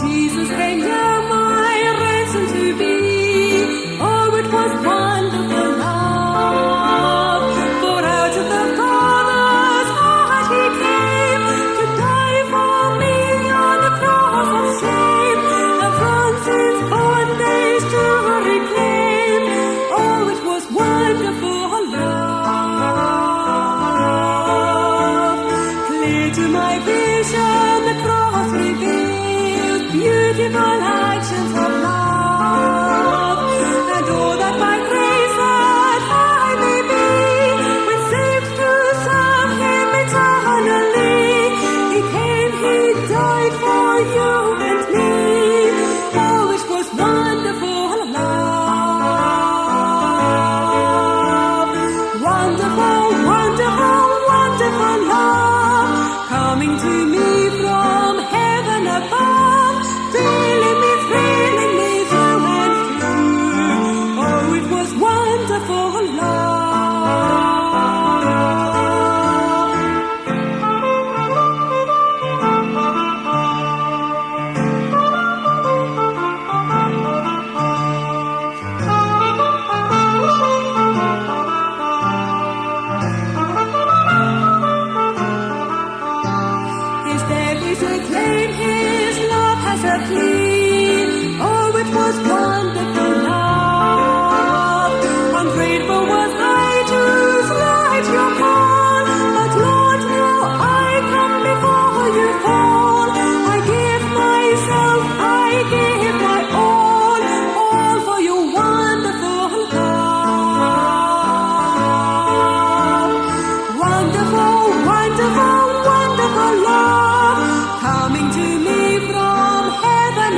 Jesus came down my ransom to be. Oh, it was wonderful love. For out of the Father's heart he came to die for me on the cross of shame, and from sin's bondage to reclaim. Oh, it was wonderful love. Clear to my vision the cross reveals beautiful actions of love, and all that by grace that I may be, when saved to serve him eternally. He came, he died for you and me. Oh, it was wonderful love. Wonderful, wonderful, wonderful love, coming to me from heaven above, thrilling me through and through. Oh, it was wonderful love. His death is a claim, his love has a plea. Oh, it was wonderful love. Ungrateful was I to slight your call, but Lord, now I come before you fall. I give myself, I give my all for your wonderful love. Wonderful, wonderful, wonderful love, coming to me from heaven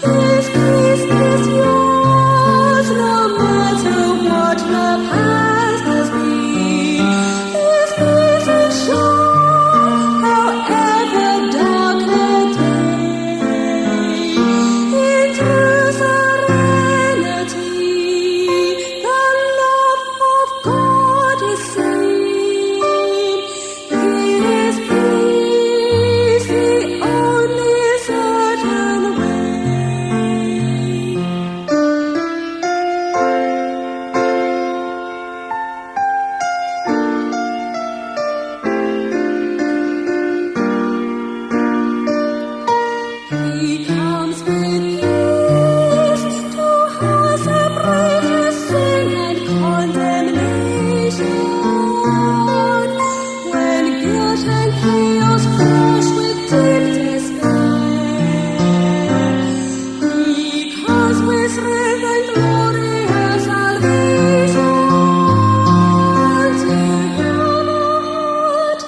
This peace is yours, no matter what the past has been. This peace is sure, however dark the day. In true serenity, the love of God is seen. His peace, the only certain way. He comes with peace to her separate sin and condemnation. When guilt and chaos crush with deep despair, He comes with strength and glorious salvation to your heart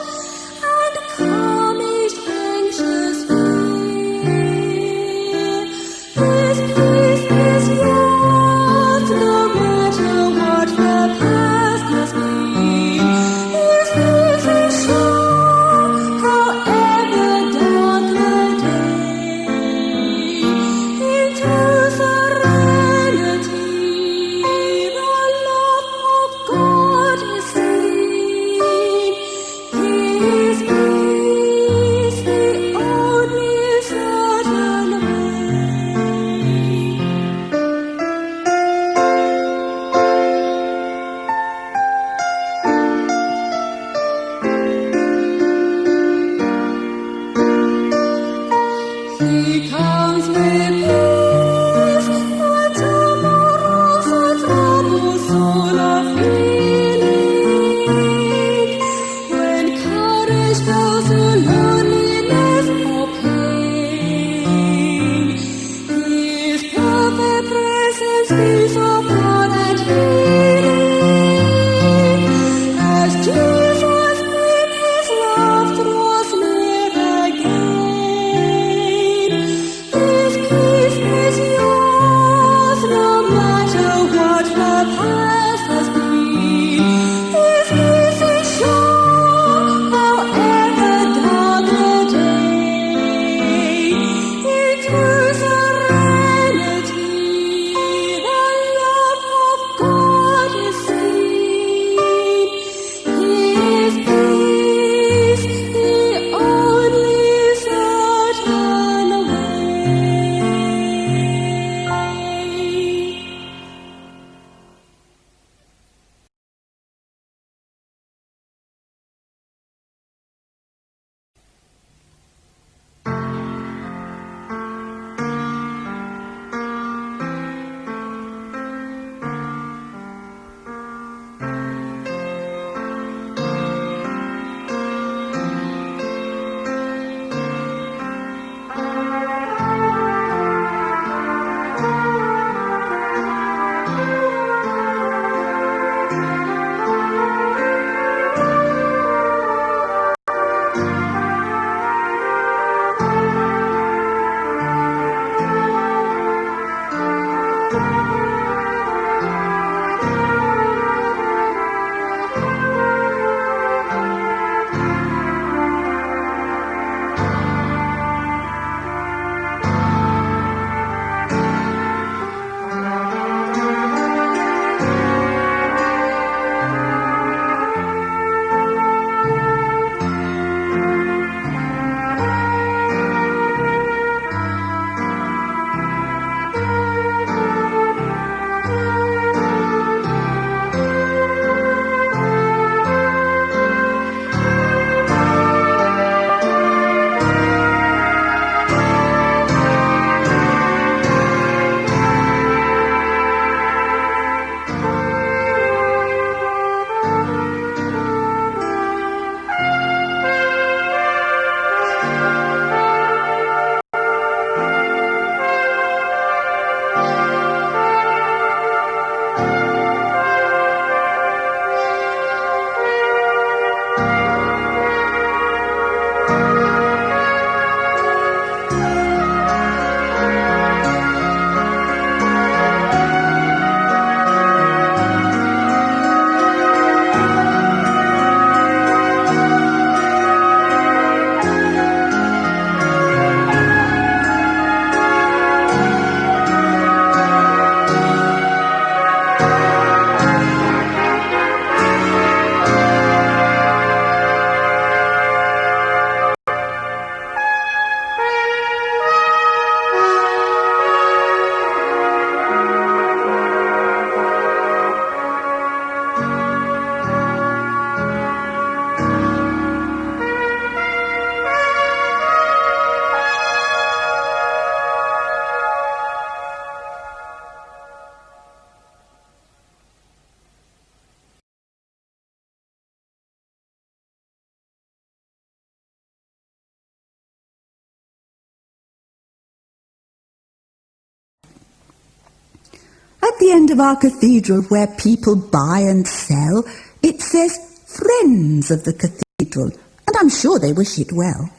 and calm each anxious fear. This peace is yours, no matter what the past has been. This peace is sure, however dark the day. In true serenity, the love of God is seen. His peace, the only certain way. He comes with peace, the tomorrow's a troubled soul of healing. When courage goes to loneliness or pain, His perfect presence speaks of God and healing. As Jesus with His love draws near again, this peace the end of our cathedral, where people buy and sell, it says Friends of the Cathedral, and I'm sure they wish it well.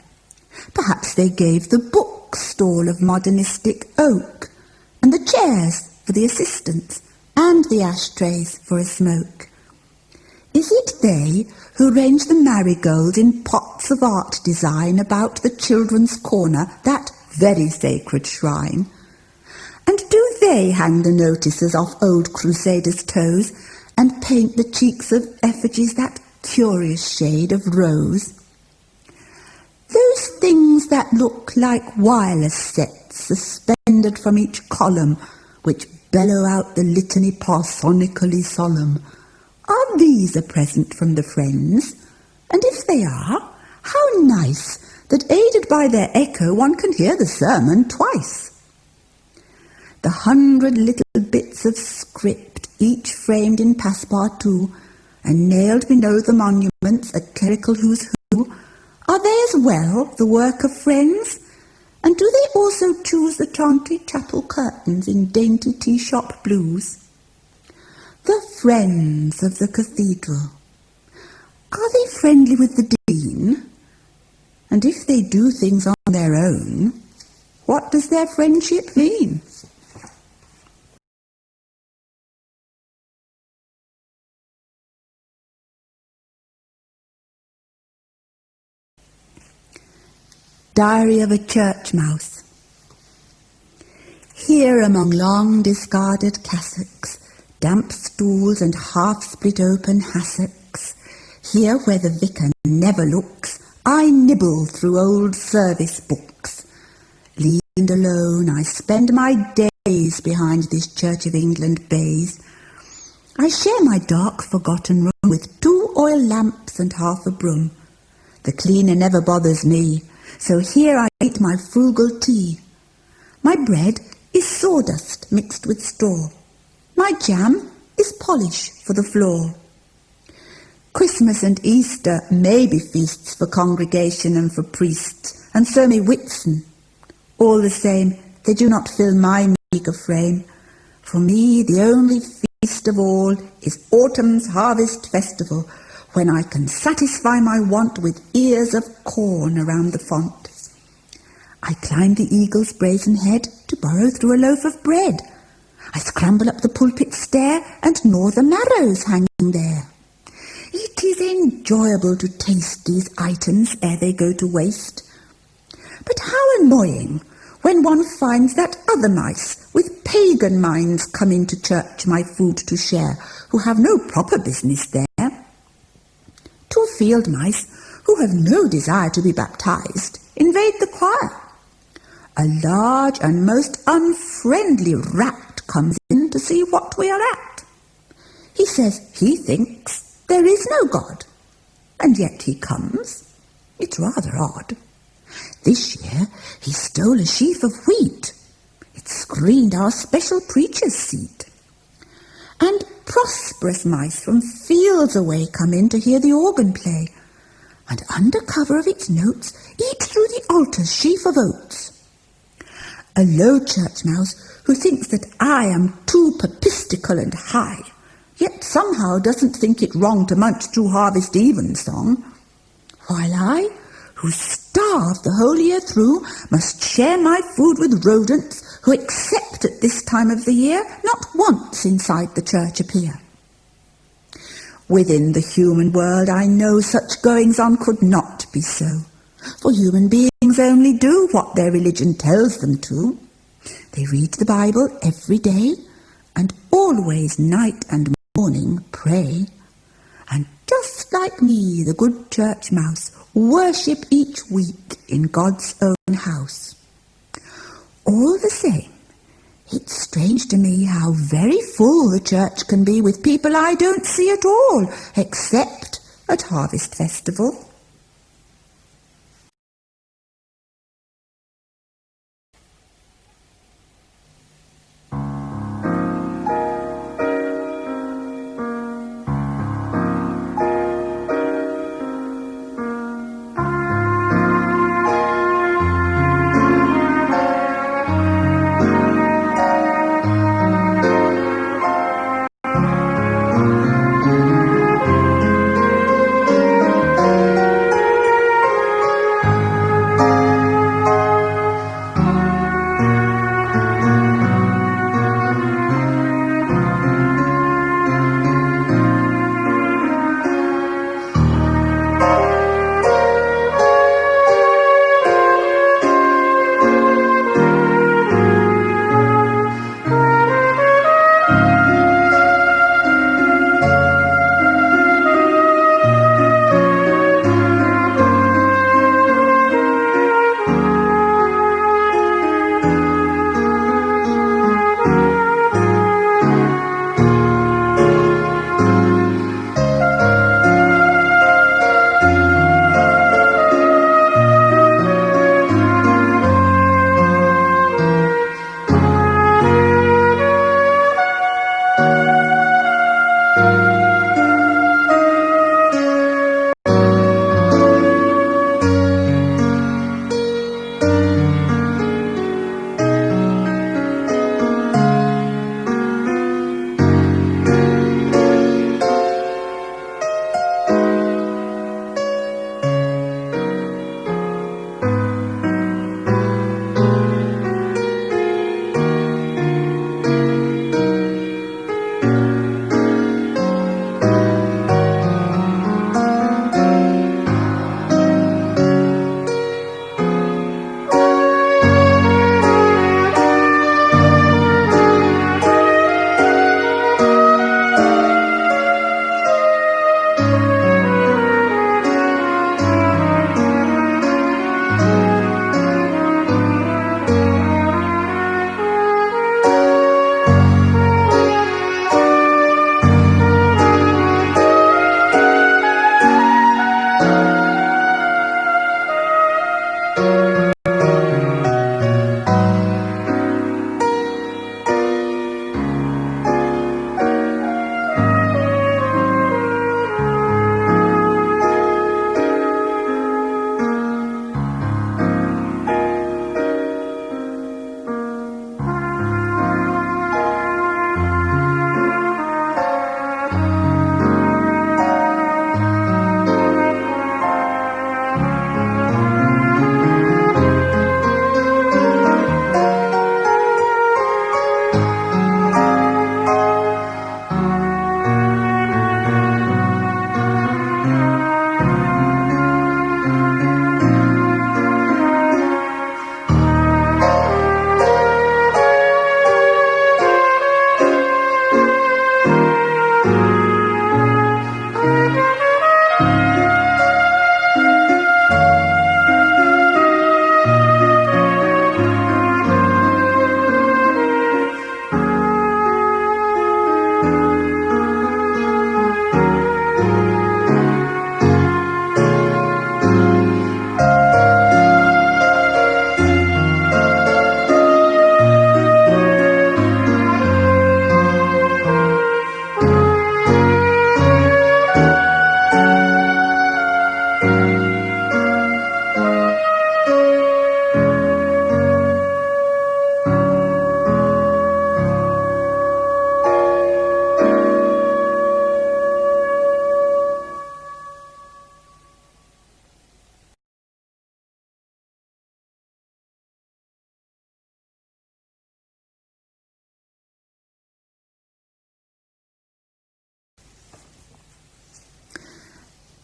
Perhaps they gave the bookstall of modernistic oak, and the chairs for the assistants, and the ashtrays for a smoke. Is it they who range the marigolds in pots of art design about the children's corner, that very sacred shrine? And do they hang the notices off old crusaders' toes and paint the cheeks of effigies that curious shade of rose? Those things that look like wireless sets suspended from each column, which bellow out the litany parsonically solemn, are these a present from the Friends? And if they are, how nice that aided by their echo one can hear the sermon twice. The 100 little bits of script, each framed in passepartout, and nailed below the monuments a clerical who's who, are they as well the work of Friends? And do they also choose the Chantry Chapel curtains in dainty tea-shop blues? The Friends of the Cathedral. Are they friendly with the Dean? And if they do things on their own, what does their friendship mean? Diary of a Church Mouse. Here among long discarded cassocks, damp stools and half-split open hassocks, here where the vicar never looks, I nibble through old service books. Leaned alone, I spend my days behind this Church of England baize. I share my dark forgotten room with 2 oil lamps and half a broom. The cleaner never bothers me, so here I eat my frugal tea. My bread is sawdust mixed with straw. My jam is polish for the floor. Christmas and Easter may be feasts for congregation and for priests, and so may Whitsun. All the same, they do not fill my meagre frame. For me, the only feast of all is autumn's harvest festival, when I can satisfy my want with ears of corn around the font. I climb the eagle's brazen head to burrow through a loaf of bread. I scramble up the pulpit stair and gnaw the marrows hanging there. It is enjoyable to taste these items ere they go to waste. But how annoying when one finds that other mice with pagan minds come into church my food to share, who have no proper business there. 2 field mice, who have no desire to be baptized, invade the choir. A large and most unfriendly rat comes in to see what we are at. He says he thinks there is no God, and yet he comes. It's rather odd. This year he stole a sheaf of wheat. It screened our special preacher's seat. And prosperous mice from fields away come in to hear the organ play, and under cover of its notes eat through the altar's sheaf of oats. A low church mouse who thinks that I am too papistical and high, yet somehow doesn't think it wrong to munch through Harvest Evensong, while I, who starve the whole year through, must share my food with rodents who, except at this time of the year, not once inside the church appear. Within the human world I know such goings-on could not be so, for human beings only do what their religion tells them to. They read the Bible every day, and always night and morning pray, and just like me, the good church mouse, worship each week in God's own house. All the same, it's strange to me how very full the church can be with people I don't see at all, except at Harvest Festival.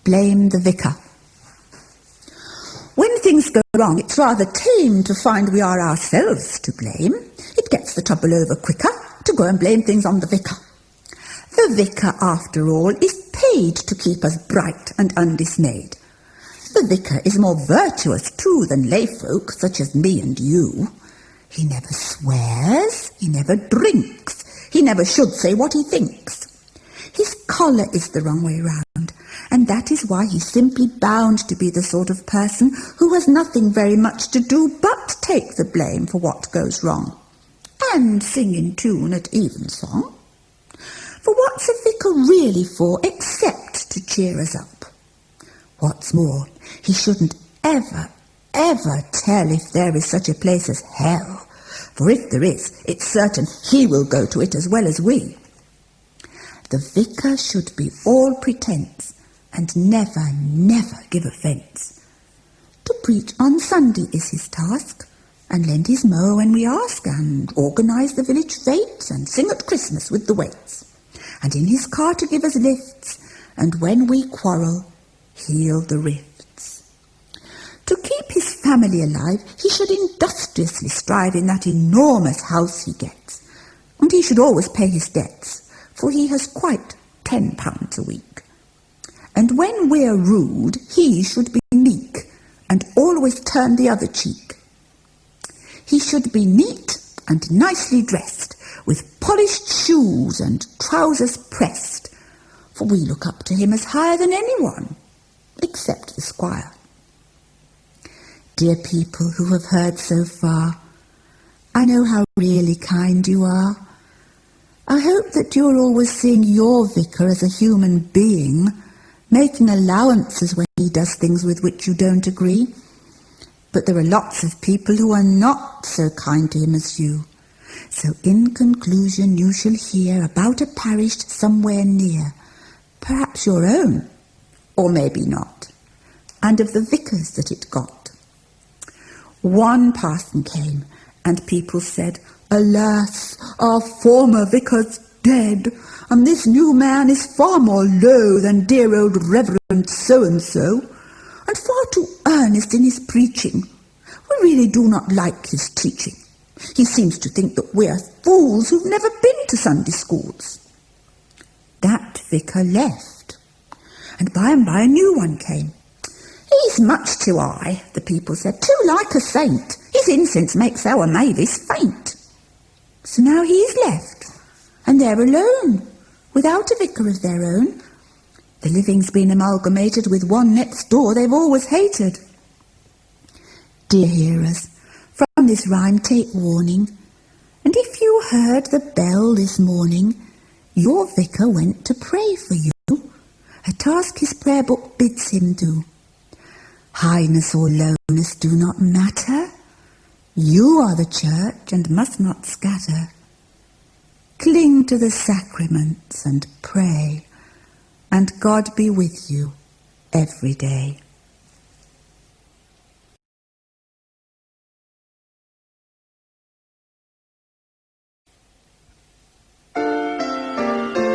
blame the vicar. When things go wrong, it's rather tame to find we are ourselves to blame. It gets the trouble over quicker to go and blame things on the vicar. The vicar, after all, is paid to keep us bright and undismayed. The vicar is more virtuous, too, than lay folk such as me and you. He never swears, he never drinks, he never should say what he thinks. His collar is the wrong way round, and that is why he's simply bound to be the sort of person who has nothing very much to do but take the blame for what goes wrong, and sing in tune at evensong. For what's a vicar really for except to cheer us up? What's more, he shouldn't ever tell if there is such a place as hell, for if there is, it's certain he will go to it as well as we. The vicar should be all pretence, and never give offence. To preach on Sunday is his task, and lend his mower when we ask, and organise the village fetes, and sing at Christmas with the waits, and in his car to give us lifts, and when we quarrel, heal the rifts. To keep his family alive, he should industriously strive in that enormous house he gets, and he should always pay his debts, for he has quite £10 a week. And when we're rude, he should be meek, and always turn the other cheek. He should be neat and nicely dressed, with polished shoes and trousers pressed, for we look up to him as higher than anyone, except the squire. Dear people who have heard so far, I know how really kind you are. I hope that you're always seeing your vicar as a human being, making allowances when he does things with which you don't agree. But there are lots of people who are not so kind to him as you. So in conclusion you shall hear about a parish somewhere near, perhaps your own, or maybe not, and of the vicars that it got. One parson came, and people said, "Alas, our former vicar's dead, and this new man is far more low than dear old Reverend so-and-so, and far too earnest in his preaching. We really do not like his teaching. He seems to think that we're fools who've never been to Sunday schools." That vicar left, and by a new one came. "He's much too high," the people said, "too like a saint. His incense makes our Mavis faint." So now he's left, and they're alone, without a vicar of their own. The living's been amalgamated with one next door they've always hated. Dear hearers, from this rhyme take warning, and if you heard the bell this morning, your vicar went to pray for you, a task his prayer book bids him do. Highness or lowness do not matter. You are the church and must not scatter. Cling to the sacraments and pray, and God be with you every day. Thank you.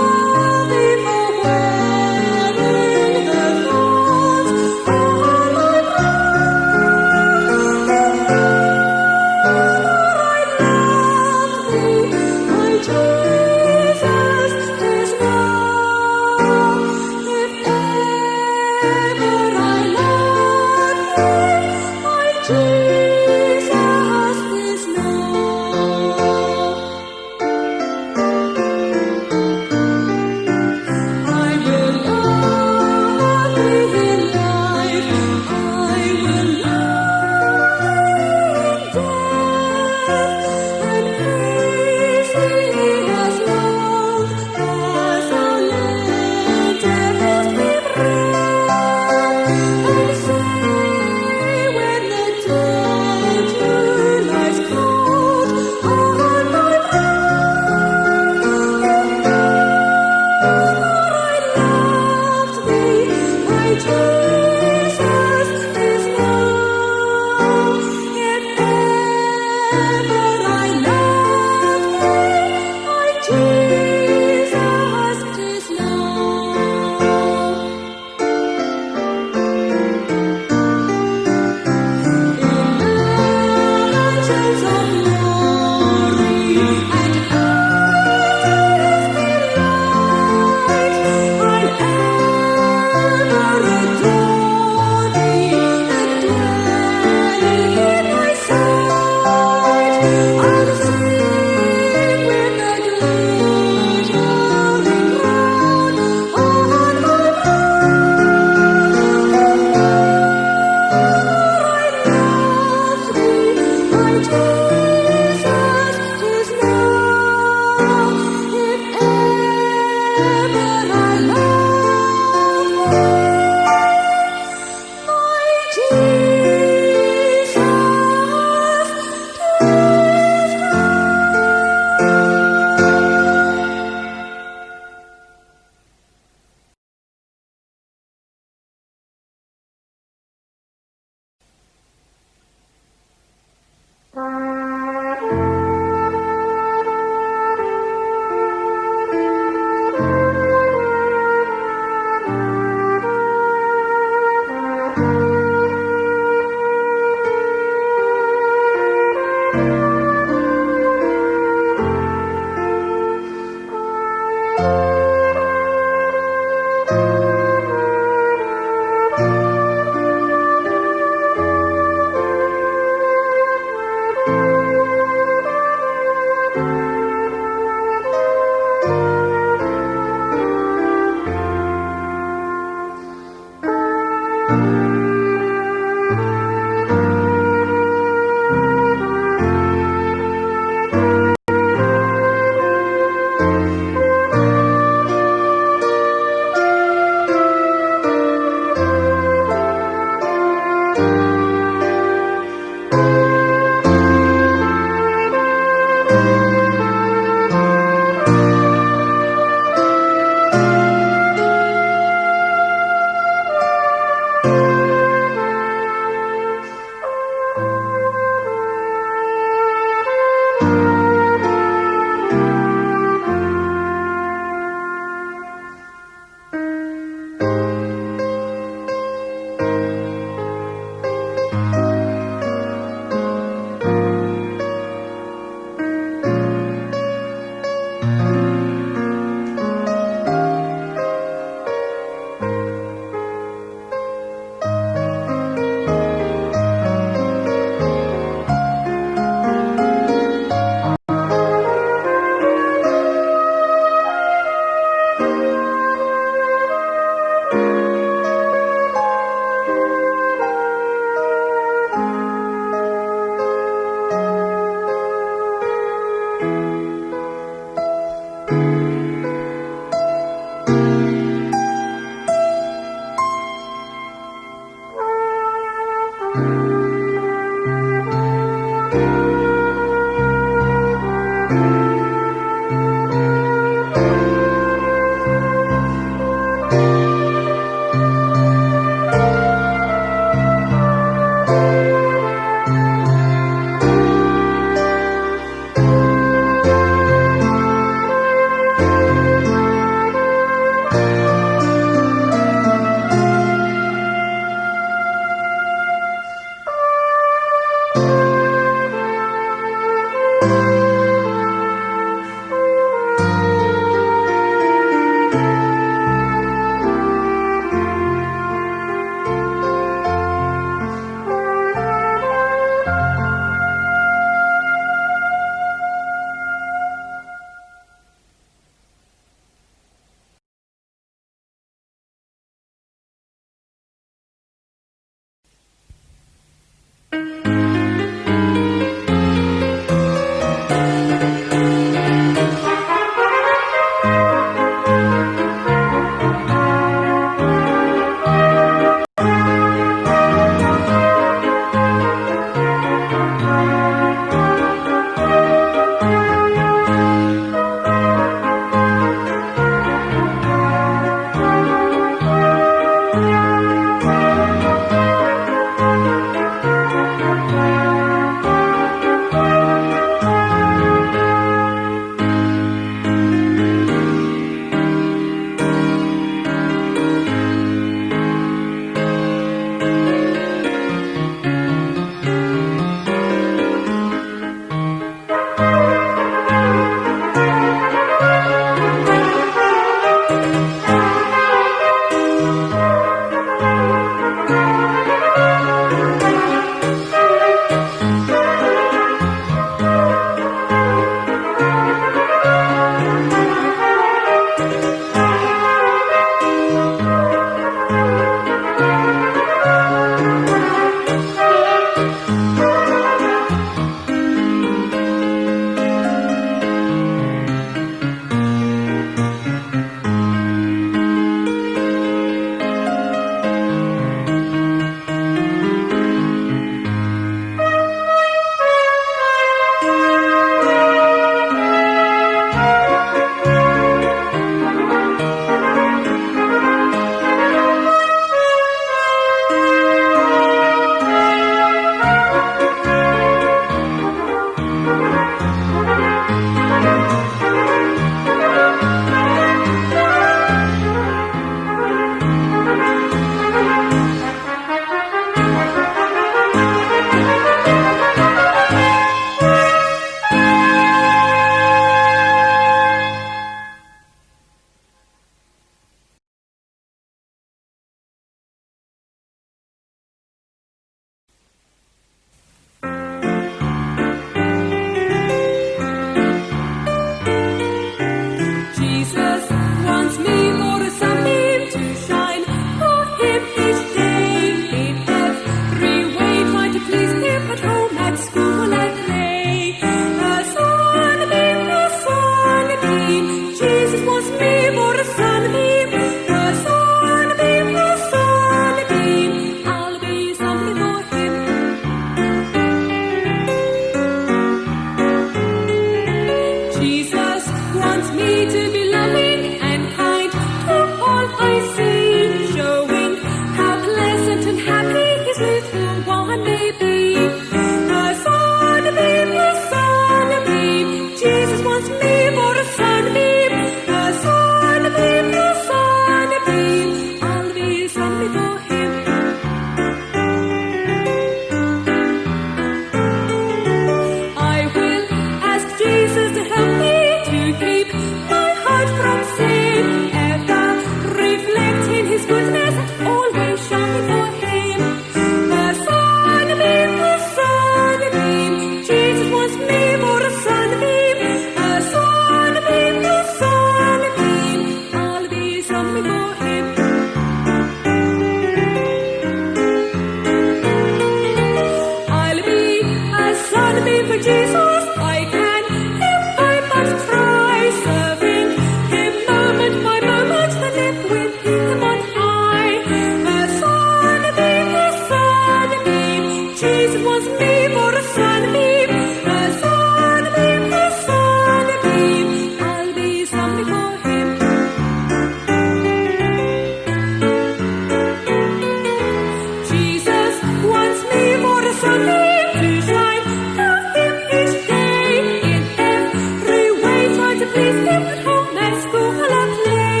please keep at home at school or play.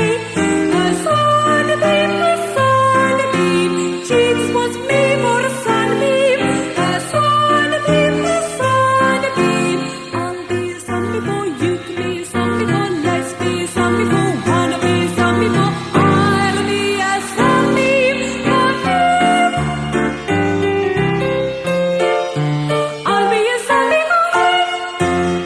A sunbeam, Jesus was made for a sunbeam. A sunbeam, I'll be a sunbeam for you to be a sunbeam for. Let's be a sunbeam for, wanna be a sunbeam for. I'll be a sunbeam for him. I'll be a sunbeam for him.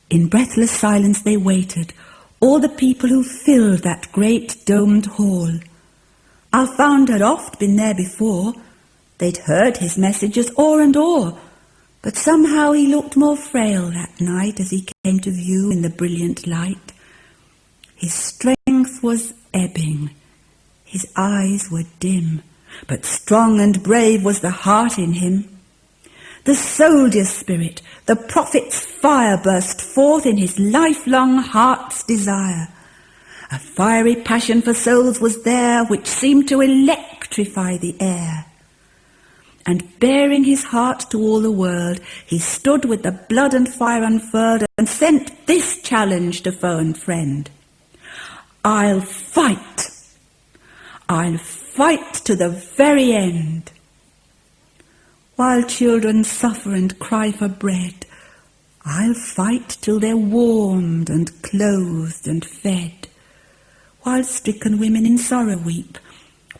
In breathless silence they waited, all the people who filled that great domed hall. Alfound had oft been there before. They'd heard his messages o'er and o'er, but somehow he looked more frail that night as he came to view in the brilliant light. His strength was ebbing, his eyes were dim, but strong and brave was the heart in him. The soldier's spirit, the prophet's fire burst forth in his lifelong heart's desire. A fiery passion for souls was there which seemed to electrify the air. And baring his heart to all the world, he stood with the blood and fire unfurled and sent this challenge to foe and friend. I'll fight. I'll fight to the very end. While children suffer and cry for bread, I'll fight till they're warmed and clothed and fed. While stricken women in sorrow weep,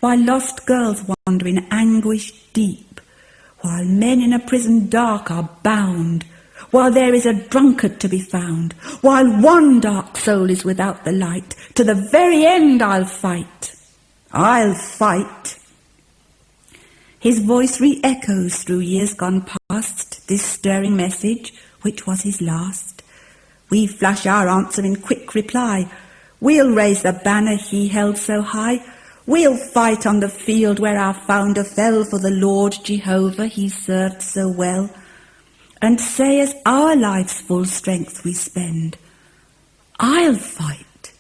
while lost girls wander in anguish deep, while men in a prison dark are bound, while there is a drunkard to be found, while one dark soul is without the light, to the very end I'll fight. I'll fight. His voice re-echoes through years gone past, this stirring message, which was his last. We flash our answer in quick reply. We'll raise the banner he held so high. We'll fight on the field where our founder fell for the Lord Jehovah he served so well. And say as our life's full strength we spend, I'll fight.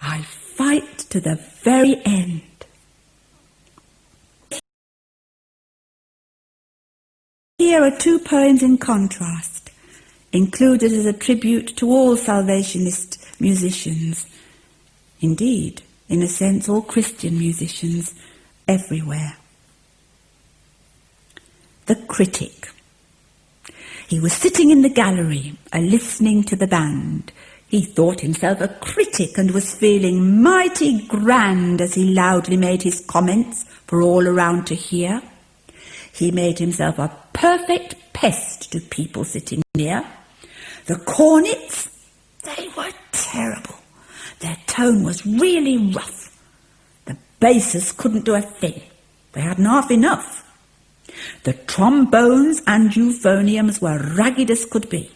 I'll fight to the very end. Here are two poems in contrast, included as a tribute to all Salvationist musicians. Indeed, in a sense all Christian musicians everywhere. The critic. He was sitting in the gallery, listening to the band. He thought himself a critic and was feeling mighty grand as he loudly made his comments for all around to hear. He made himself a perfect pest to people sitting near. The cornets, they were terrible. Their tone was really rough. The basses couldn't do a thing. They hadn't half enough. The trombones and euphoniums were ragged as could be.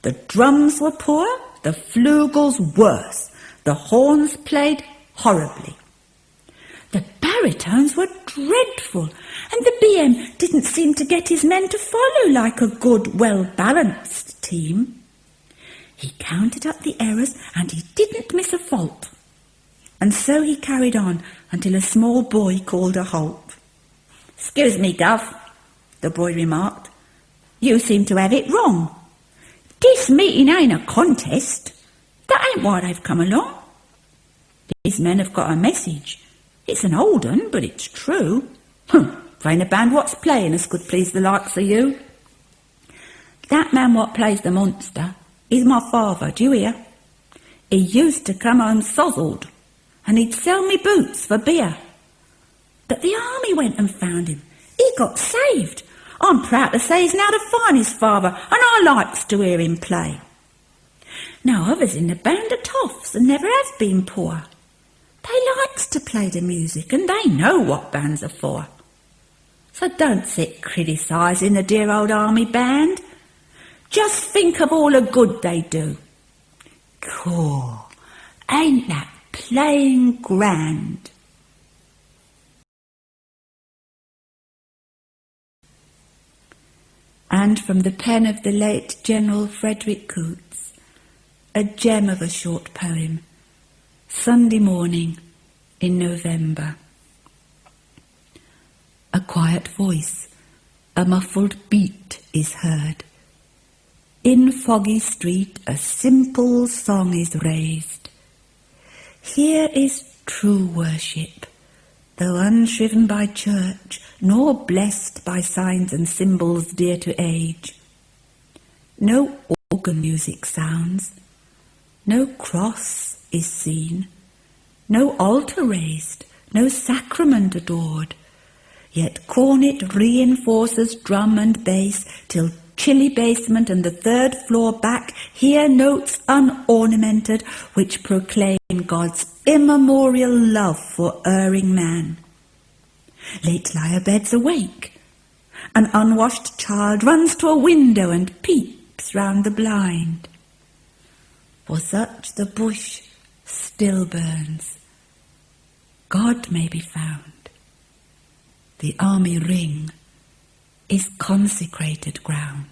The drums were poor, the flugels worse. The horns played horribly. The baritones were dreadful, and the BM didn't seem to get his men to follow like a good, well-balanced team. He counted up the errors, and he didn't miss a fault. And so he carried on until a small boy called a halt. "Excuse me, Gov," the boy remarked. "You seem to have it wrong. This meeting ain't a contest. That ain't why they've come along. These men have got a message. It's an old un, but it's true. If ain't a band what's playing as could please the likes of you. That man what plays the monster is my father, do you hear? He used to come home sozzled, and he'd sell me boots for beer. But the army went and found him. He got saved. I'm proud to say he's now the finest father, and I likes to hear him play. Now others in the band are toffs and never have been poor. They likes to play the music, and they know what bands are for. So don't sit criticising the dear old army band. Just think of all the good they do. Cool. Ain't that plain grand?" And from the pen of the late General Frederick Coots, a gem of a short poem, Sunday morning in November. A quiet voice, a muffled beat is heard. In foggy street a simple song is raised. Here is true worship, though unshriven by church, nor blessed by signs and symbols dear to age. No organ music sounds, no cross is seen, no altar raised, no sacrament adored, yet cornet reinforces drum and bass till chilly basement and the third floor back hear notes unornamented which proclaim God's immemorial love for erring man. Late lie beds awake. An unwashed child runs to a window and peeps round the blind. For such the bush still burns. God may be found. The army ring is consecrated ground.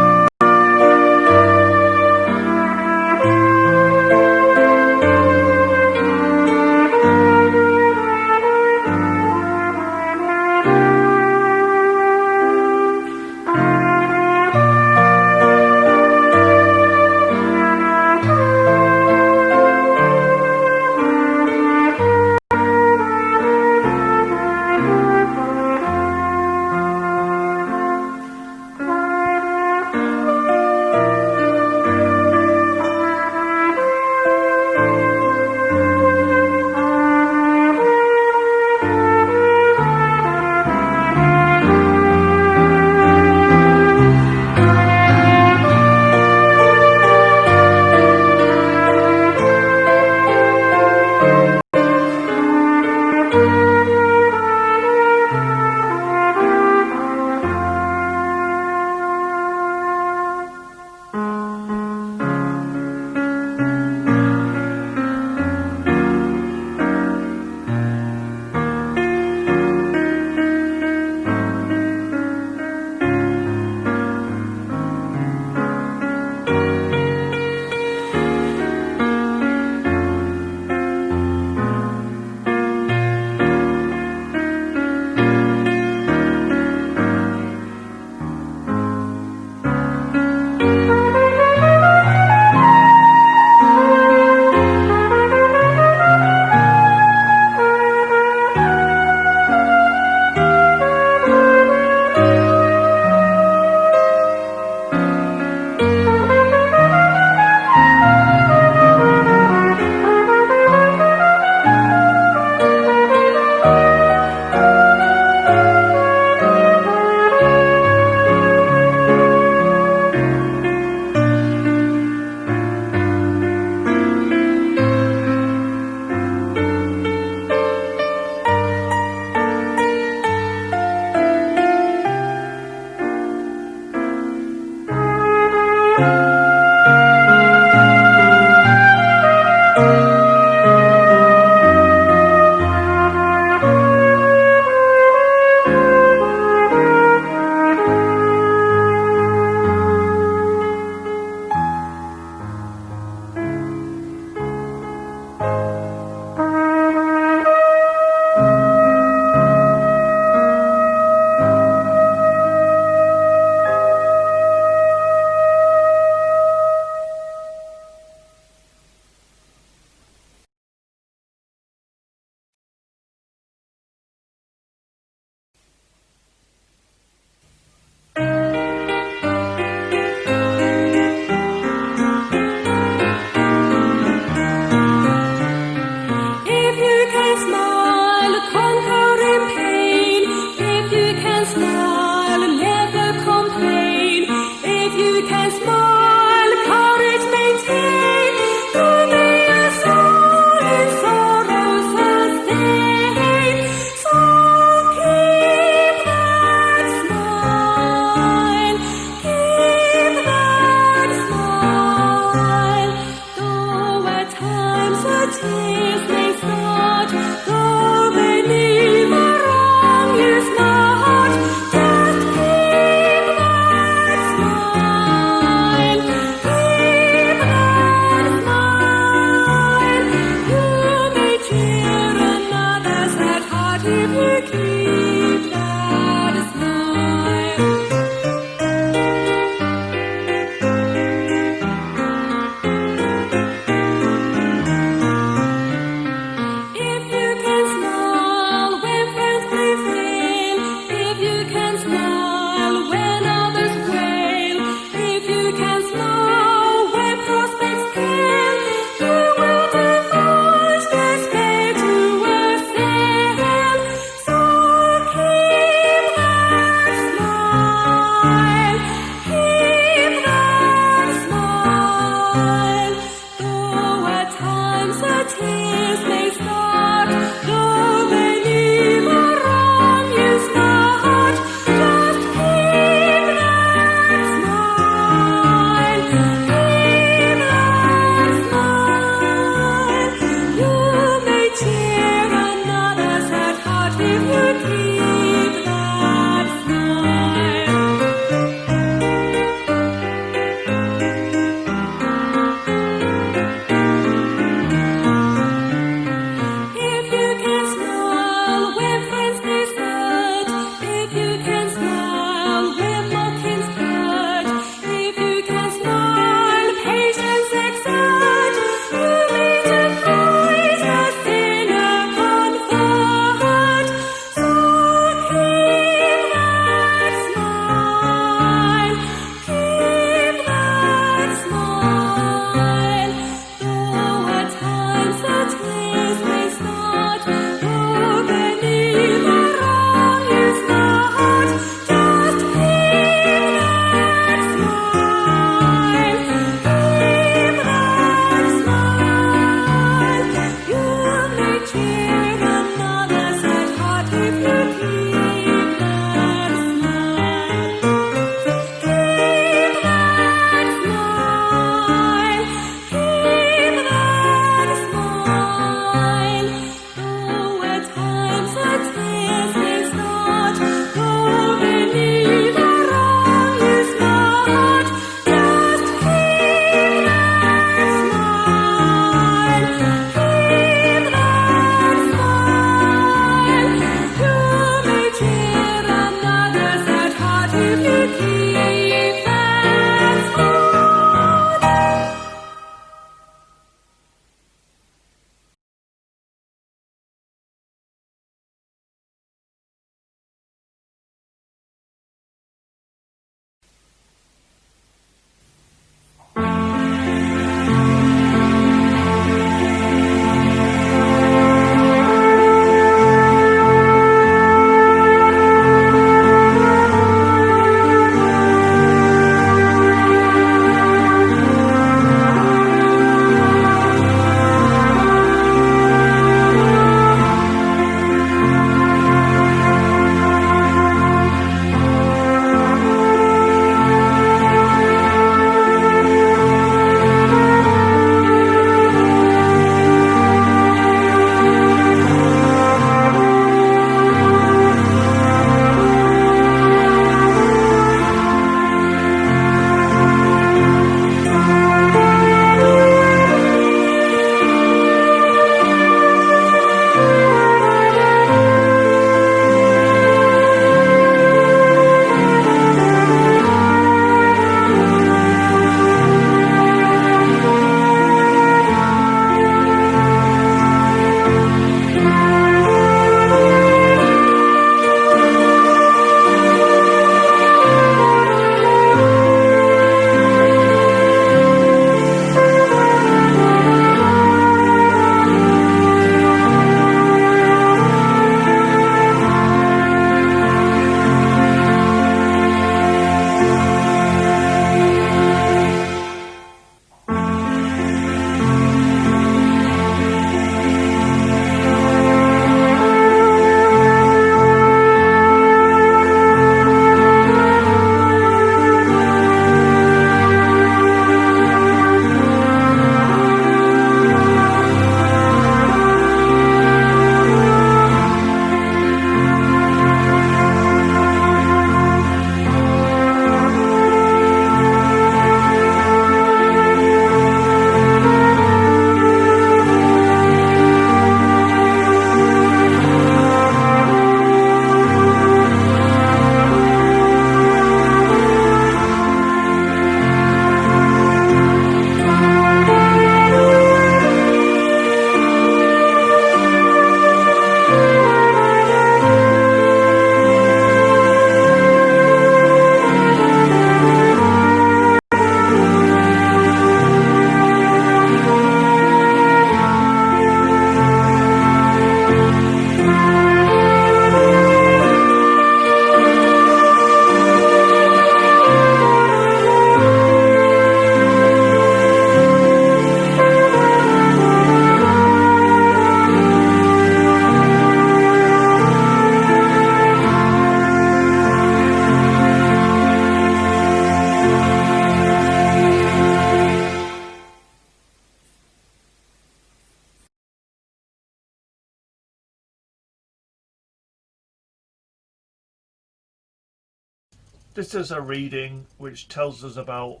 This is a reading which tells us about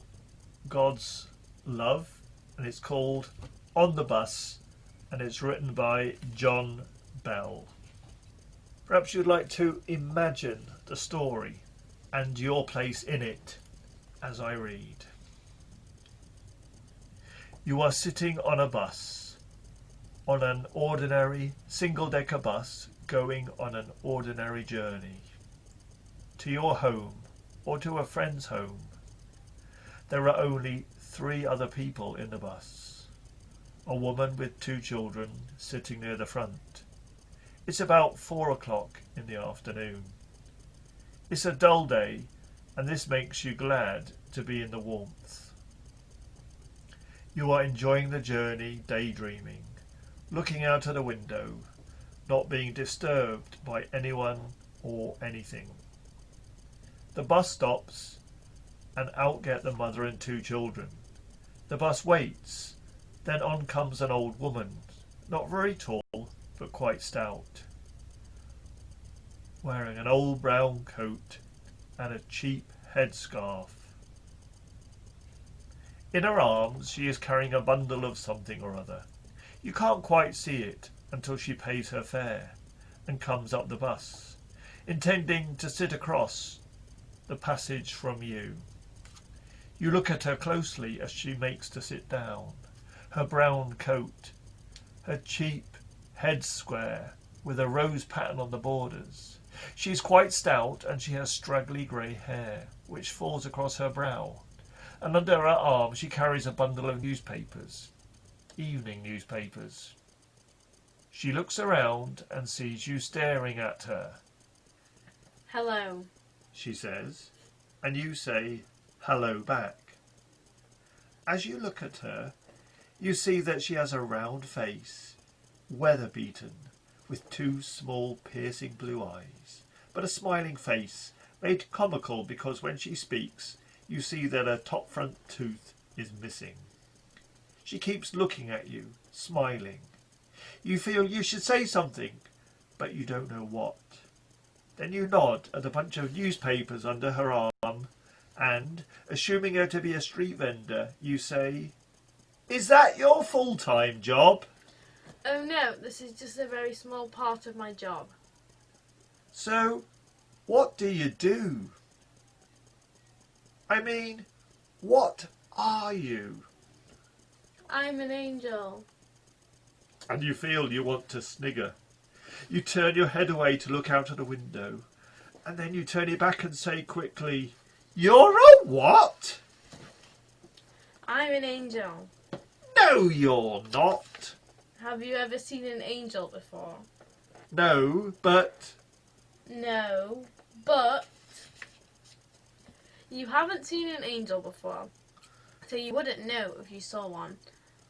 God's love, and it's called On the Bus, and it's written by John Bell. Perhaps you'd like to imagine the story and your place in it as I read. You are sitting on a bus, on an ordinary single-decker bus going on an ordinary journey to your home or to a friend's home. There are only 3 other people in the bus. A woman with 2 children sitting near the front. It's about 4 o'clock in the afternoon. It's a dull day, and this makes you glad to be in the warmth. You are enjoying the journey, daydreaming, looking out of the window, not being disturbed by anyone or anything. The bus stops, and out get the mother and 2 children. The bus waits, then on comes an old woman, not very tall, but quite stout, wearing an old brown coat and a cheap headscarf. In her arms she is carrying a bundle of something or other. You can't quite see it until she pays her fare and comes up the bus, intending to sit across the passage from you. You look at her closely as she makes to sit down. Her brown coat, her cheap head square with a rose pattern on the borders. She is quite stout, and she has straggly grey hair which falls across her brow, and under her arm she carries a bundle of newspapers, evening newspapers. She looks around and sees you staring at her. "Hello," she says, and you say hello back. As you look at her, you see that she has a round face, weather-beaten, with 2 small piercing blue eyes, but a smiling face, made comical because when she speaks you see that her top front tooth is missing. She keeps looking at you, smiling. You feel you should say something, but you don't know what. Then you nod at a bunch of newspapers under her arm and, assuming her to be a street vendor, you say, "Is that your full-time job?" "Oh no, this is just a very small part of my job." "So, what do you do? I mean, what are you?" "I'm an angel." And you feel you want to snigger. You turn your head away to look out of the window, and then you turn it back and say quickly, "You're a what?" "I'm an angel." "No, you're not." "Have you ever seen an angel before?" "No, but..." "No, but..." You haven't seen an angel before, so you wouldn't know if you saw one.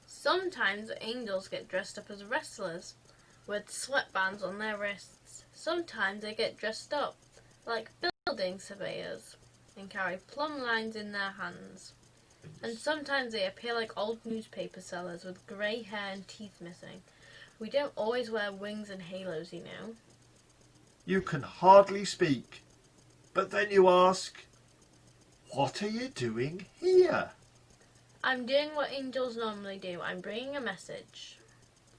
Sometimes angels get dressed up as wrestlers, with sweatbands on their wrists. Sometimes they get dressed up like building surveyors and carry plumb lines in their hands. And sometimes they appear like old newspaper sellers with grey hair and teeth missing. We don't always wear wings and halos, you know. You can hardly speak, but then you ask, "What are you doing here?" I'm doing what angels normally do. I'm bringing a message.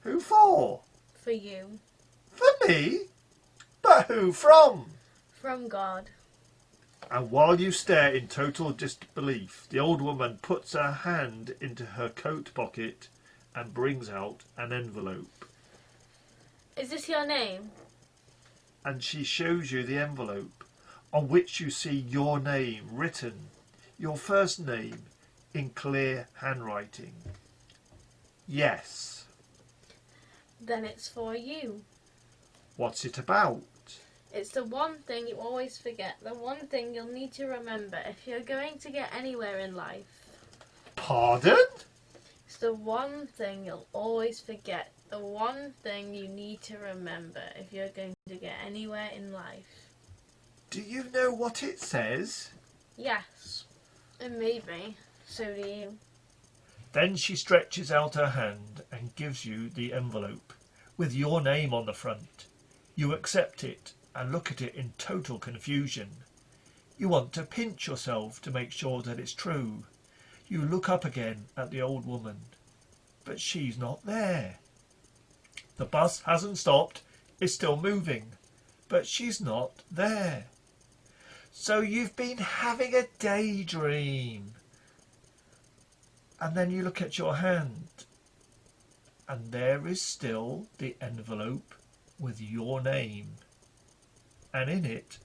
"Who for?" For you. "For me? But who from?" From God. And while you stare in total disbelief, the old woman puts her hand into her coat pocket and brings out an envelope. Is this your name? And she shows you the envelope, on which you see your name written, your first name, in clear handwriting. "Yes." Then it's for you. "What's it about?" It's the one thing you always forget, the one thing you'll need to remember if you're going to get anywhere in life. "Pardon?" It's the one thing you'll always forget, the one thing you need to remember if you're going to get anywhere in life. "Do you know what it says?" Yes, and maybe so do you. Then she stretches out her hand and gives you the envelope, with your name on the front. You accept it and look at it in total confusion. You want to pinch yourself to make sure that it's true. You look up again at the old woman, but she's not there. The bus hasn't stopped, it's still moving, but she's not there. So you've been having a daydream. And then you look at your hand, and there is still the envelope with your name, and in it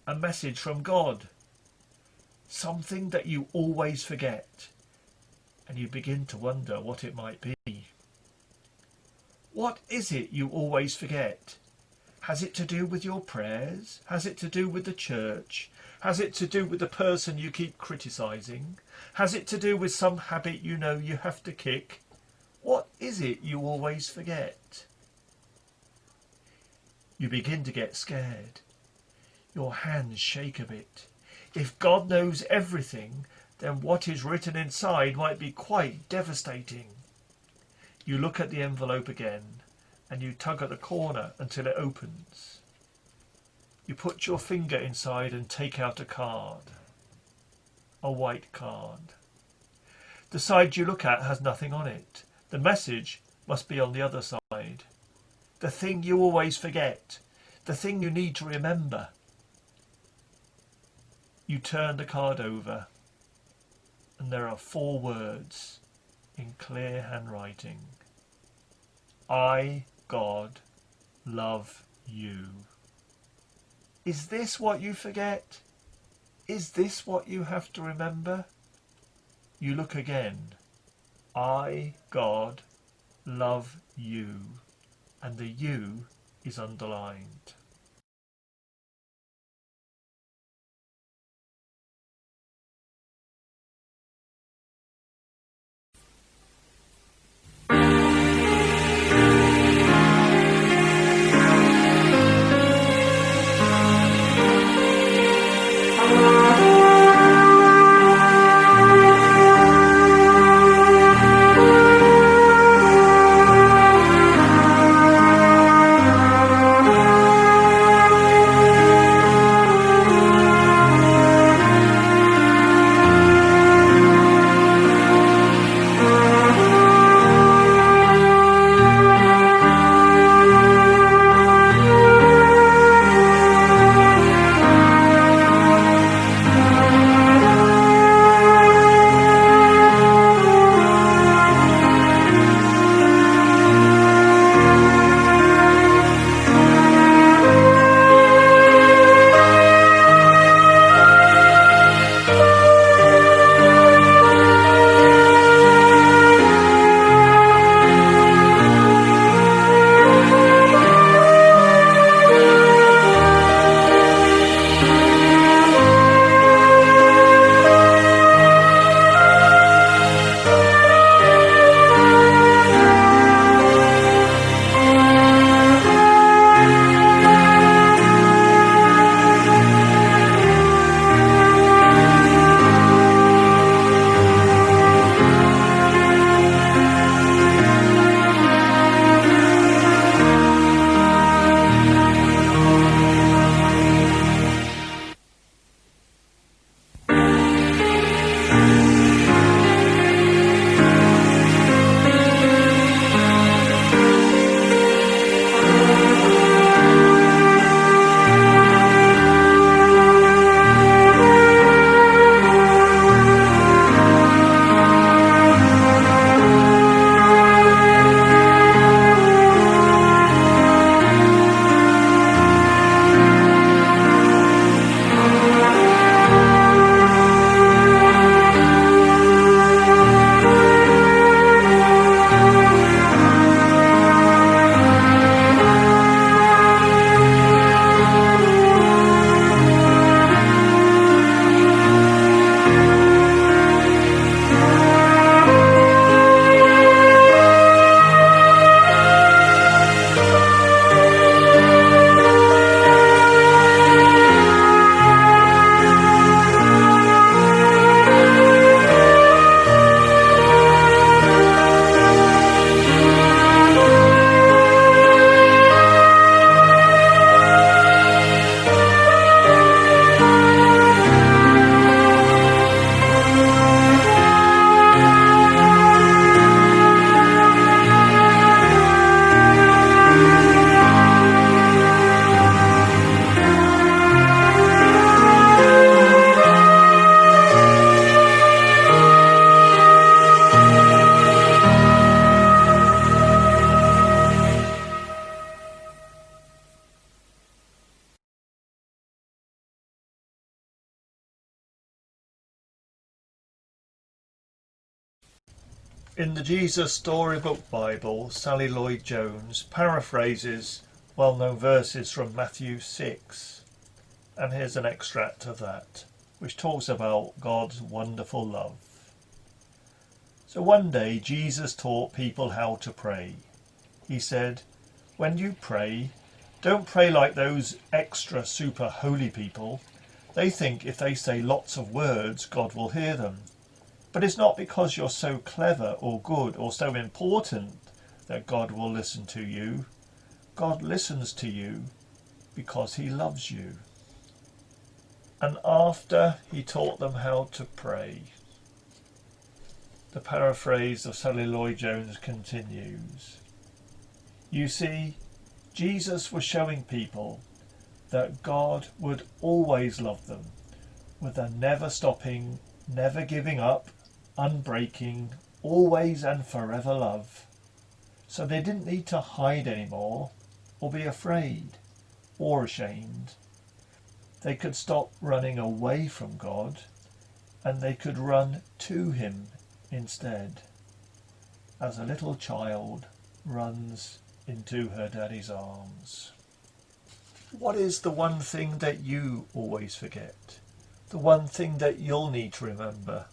a message from God, something that you always forget, and you begin to wonder what it might be. What is it you always forget? Has it to do with your prayers? Has it to do with the church? Has it to do with the person you keep criticising? Has it to do with some habit you know you have to kick? What is it you always forget? You begin to get scared. Your hands shake a bit. If God knows everything, then what is written inside might be quite devastating. You look at the envelope again, and you tug at the corner until it opens. You put your finger inside and take out a card. A white card. The side you look at has nothing on it. The message must be on the other side. The thing you always forget. The thing you need to remember. You turn the card over, and there are 4 words in clear handwriting. I, God, love you. Is this what you forget? Is this what you have to remember? You look again. I, God, love you. And the you is underlined. In the Jesus Storybook Bible, Sally Lloyd-Jones paraphrases well-known verses from Matthew 6. And here's an extract of that, which talks about God's wonderful love. So one day Jesus taught people how to pray. He said, "When you pray, don't pray like those extra super holy people. They think if they say lots of words, God will hear them. But it's not because you're so clever or good or so important that God will listen to you. God listens to you because he loves you." And after he taught them how to pray, the paraphrase of Sally Lloyd-Jones continues. You see, Jesus was showing people that God would always love them with a never stopping, never giving up, unbreaking, always and forever love. So they didn't need to hide anymore or be afraid or ashamed. They could stop running away from God and they could run to him instead, as a little child runs into her daddy's arms. What is the one thing that you always forget? The one thing that you'll need to remember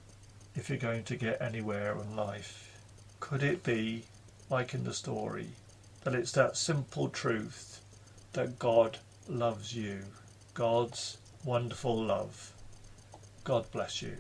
if you're going to get anywhere in life? Could it be, like in the story, that it's that simple truth that God loves you? God's wonderful love. God bless you.